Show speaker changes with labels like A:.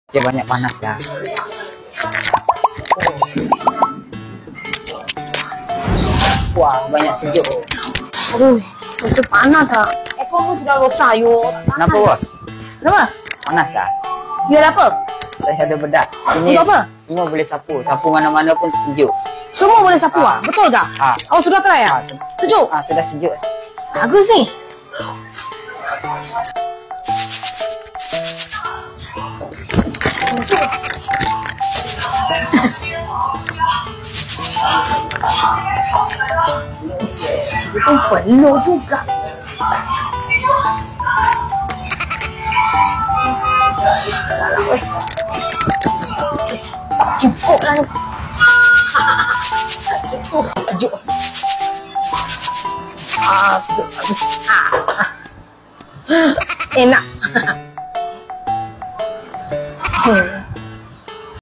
A: Dia banyak panas dah. Wah, banyak sejuk.
B: Aduh, itu panas ah. Ekor pun sudah rosak, yo.
A: Kenapa, bos?
B: Kenapa?
A: Panas dah.
B: Biar apa?
A: Saya ada bedak. Sini
B: Untuk apa?
A: semua boleh sapu. Sapu mana-mana pun sejuk.
B: Semua boleh sapu ah? Betul tak? Awak sudah try ah? Sejuk?
A: Sudah sejuk.
B: Bagus ni. Itu penuh juga. Cukup lah. Sejuk. Bagus. Enak.